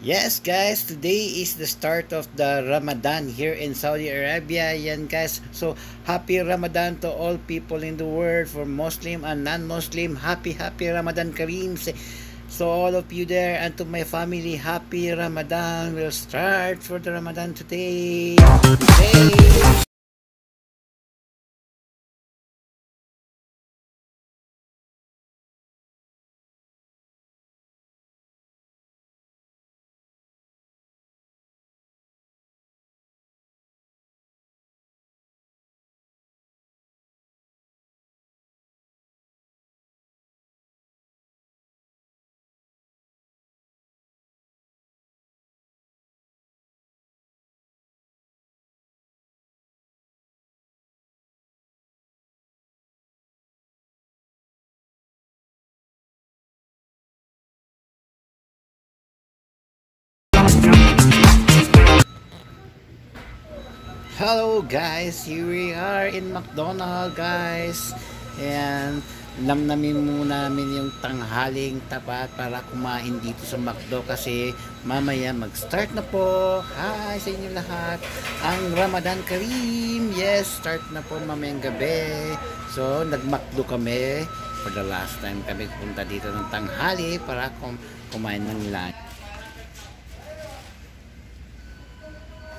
Yes guys, today is the start of the Ramadan here in Saudi Arabia. Yan guys. So, happy Ramadan to all people in the world, for Muslim and non-Muslim. Happy Ramadan Kareem. So all of you there and to my family, happy Ramadan. We'll start for the Ramadan today. Hello guys, here we are in McDonald's guys. And namnamin muna namin yung tanghaling tapat para kumain dito sa McDo kasi mamaya mag-start na po. Hi sa inyo lahat. Ang Ramadan Kareem. Yes, start na po mamayang gabi. So, nag-McDo kami. For the last time kami punta dito ng tanghali para kumain ng lunch.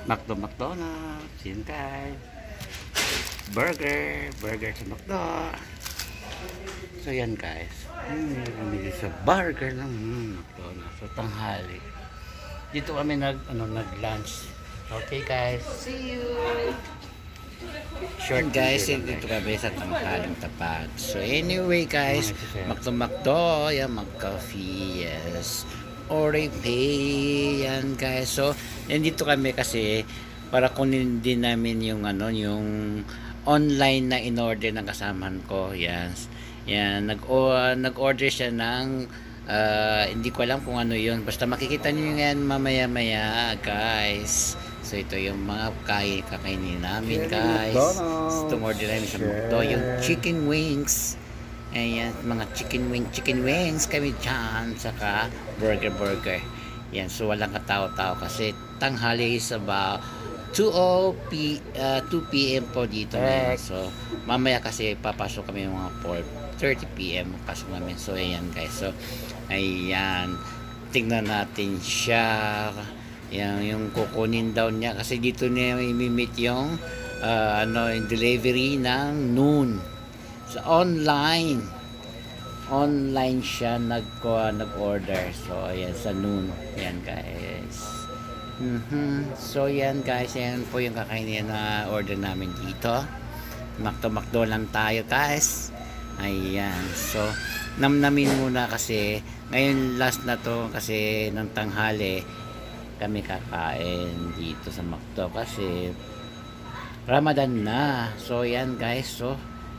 McDonald's, yun guys. Burger sa McDo. So yan guys, kami sa burger ng McDonald's sa tanghali. Dito kami nag-lunch. Okay guys, see you. Short guys, dito kami sa tanghaling tapat. So anyway guys, McDo, yan, mag-coffee, yes. Oripay, yan guys. So nandito kami kasi para kunin din namin yung yung online na in-order ng kasamahan ko. Yan, nag-order siya ng hindi ko alam kung ano yun, basta makikita niyo yan mamaya guys. So ito yung mga kakainin namin guys. Itong order namin sa McDo, yung chicken wings. Ayan, mga chicken wings kami dyan, saka burger. Yan, so walang katao-tao kasi tanghali is about 2 p.m. po dito ngayon. So mamaya kasi papasok kami mga 4:30 p.m. pasok namin. So ayan guys, so ayan, tingnan natin siya. Yan, yung kukunin daw niya kasi dito niya i-meet yung yung delivery ng noon. So, online siya nag-order. So ayan, sa noon yan guys. So yan guys, yan po yung kakainin na order namin dito. McDo lang tayo guys. Ayan, so namnamin muna kasi ngayon last na to kasi ng tanghali kami kakain dito sa McDo kasi Ramadan na. So yan guys, so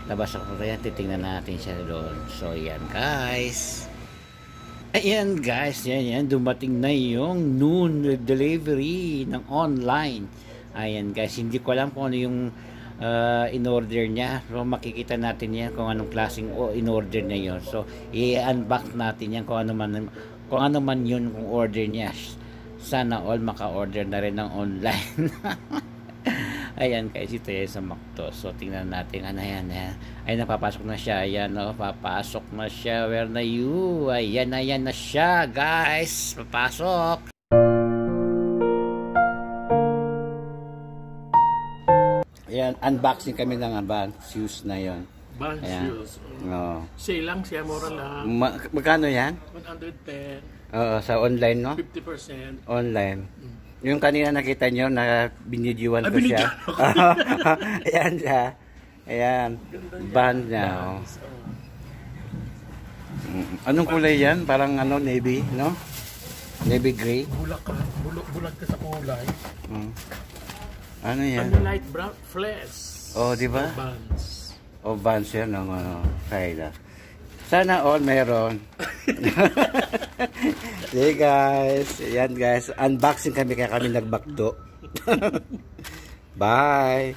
labas ako kaya titingnan natin siya doon. So yan guys, ayan guys, yan dumating na yung noon delivery ng online. Ayan guys, hindi ko alam kung ano yung in-order niya. So makikita natin yan kung anong klaseng in-order niya yun. So i-unbox natin yan kung ano man yun kung order niya. Sana all maka-order na rin ng online. Ayan guys, ito yan sa McDo. So tingnan natin, ayan. Ay, napapasok na siya. Ayan, papasok na siya. Where na you? Ayan na siya guys, papasok. Ayan, unboxing kami ng shoes na yon. Shoes. Sale lang siya, mura lang. Magkano yan? 110. Sa online, no? 50%. Online. Yung kanina nakita nyo na binidyoan ko siya. Ayan siya. Ayan. Band niya. Anong kulay yan? Parang navy, no? Navy gray. Bulag ka sa kulay. Ano yan? Light brown flesh. Oh, di ba? Bands. Oh, bands yan. Kaya. Sana all meron. Hey guys, ayan guys, unboxing kami kaya kami nag-McDo. Bye.